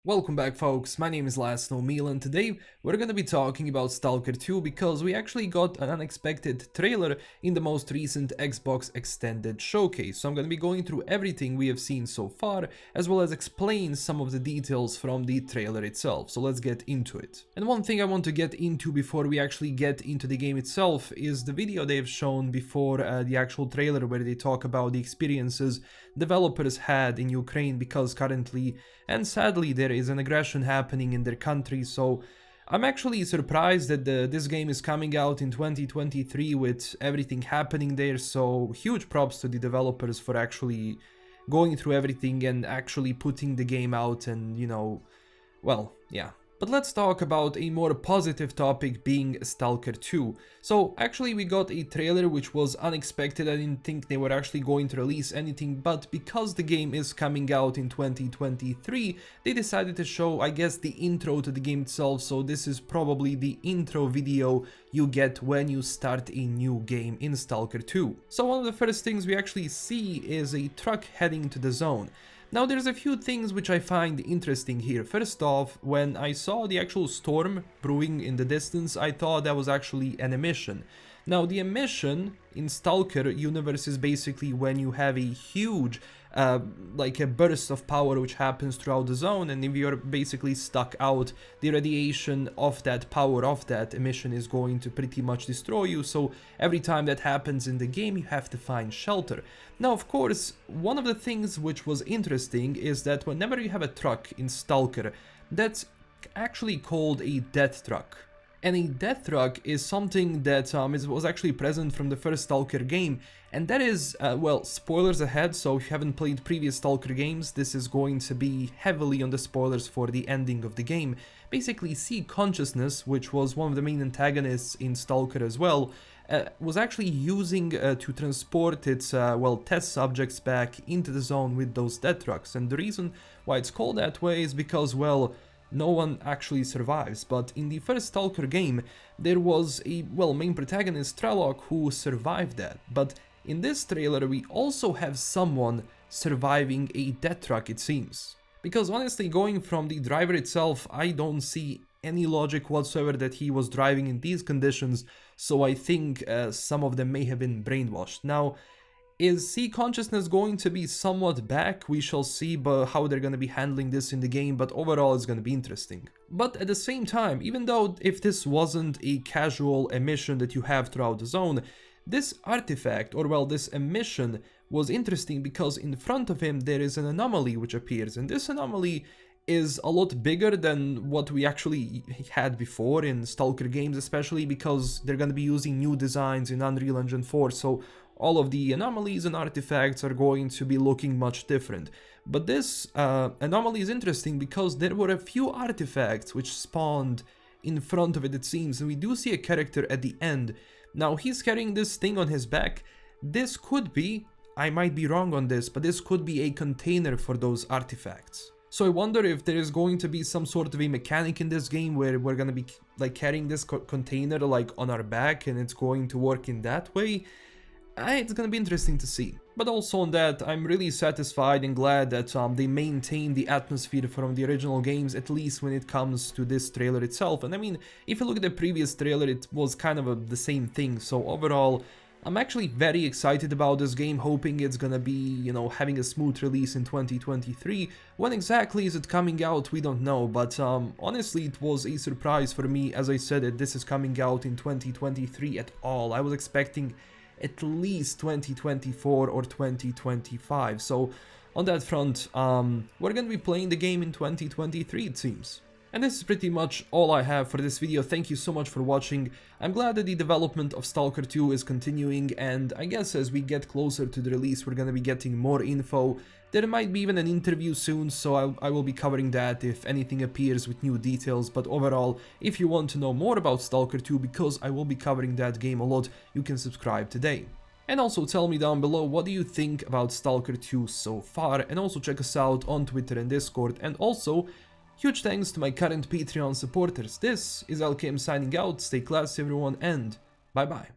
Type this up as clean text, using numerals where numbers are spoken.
Welcome back folks, my name is LastKnownMeal and today we're gonna be talking about Stalker 2 because we actually got an unexpected trailer in the most recent Xbox Extended Showcase. So I'm gonna be going through everything we have seen so far, as well as explain some of the details from the trailer itself. So let's get into it. And one thing I want to get into before we actually get into the game itself is the video they've shown before the actual trailer where they talk about the experiences developers had in Ukraine, because currently and sadly there is an aggression happening in their country. So I'm actually surprised that this game is coming out in 2023 with everything happening there. So huge props to the developers for actually going through everything and actually putting the game out, and well, yeah. But let's talk about a more positive topic, being Stalker 2. So actually we got a trailer which was unexpected. I didn't think they were actually going to release anything, but because the game is coming out in 2023, they decided to show, I guess, the intro to the game itself. So this is probably the intro video you get when you start a new game in Stalker 2. So one of the first things we actually see is a truck heading to the zone. Now there's a few things which I find interesting here. First off, when I saw the actual storm brewing in the distance, I thought that was actually an emission. Now the emission in Stalker universe is basically when you have a huge like a burst of power which happens throughout the zone, and if you're basically stuck out, the radiation of that power of that emission is going to pretty much destroy you. So every time that happens in the game you have to find shelter. Now of course, one of the things which was interesting is that whenever you have a truck in Stalker, that's actually called a death truck. And a death truck is something that was actually present from the first Stalker game, and that is, well, spoilers ahead, so if you haven't played previous Stalker games, this is going to be heavily on the spoilers for the ending of the game. Basically, C Consciousness, which was one of the main antagonists in Stalker as well, was actually using to transport its, well, test subjects back into the zone with those death trucks. And the reason why it's called that way is because, well, no one actually survives. But in the first Stalker game, there was a, well, main protagonist, Trelloc, who survived that. But in this trailer, we also have someone surviving a death truck, it seems. Because honestly, going from the driver itself, I don't see any logic whatsoever that he was driving in these conditions, so I think some of them may have been brainwashed. Now, is C Consciousness going to be somewhat back? We shall see how they're going to be handling this in the game, but overall it's going to be interesting. But at the same time, even though if this wasn't a casual emission that you have throughout the zone, this artifact, or well, this emission was interesting because in front of him there is an anomaly which appears, and this anomaly is a lot bigger than what we actually had before in Stalker games, especially because they're going to be using new designs in Unreal Engine 4, so all of the anomalies and artifacts are going to be looking much different. But this anomaly is interesting because there were a few artifacts which spawned in front of it, it seems, and we do see a character at the end. Now he's carrying this thing on his back. This could be, I might be wrong on this, but this could be a container for those artifacts. So I wonder if there is going to be some sort of a mechanic in this game where we're going to be like carrying this container like on our back, and it's going to work in that way. It's gonna be interesting to see. But also on that, I'm really satisfied and glad that they maintained the atmosphere from the original games, at least when it comes to this trailer itself. And I mean, if you look at the previous trailer, it was kind of the same thing. So overall, I'm actually very excited about this game, hoping it's gonna be, having a smooth release in 2023. When exactly is it coming out, we don't know, but honestly, it was a surprise for me, as I said, that this is coming out in 2023 at all. I was expecting at least 2024 or 2025. So on that front, we're gonna be playing the game in 2023, it seems. And this is pretty much all I have for this video. Thank you so much for watching. I'm glad that the development of Stalker 2 is continuing, and I guess as we get closer to the release, we're gonna be getting more info. There might be even an interview soon, so I will be covering that if anything appears with new details. But overall, if you want to know more about Stalker 2, because I will be covering that game a lot, you can subscribe today. And also tell me down below, what do you think about Stalker 2 so far, and also check us out on Twitter and Discord. And also, huge thanks to my current Patreon supporters. This is LKM signing out, stay classy everyone, and bye bye.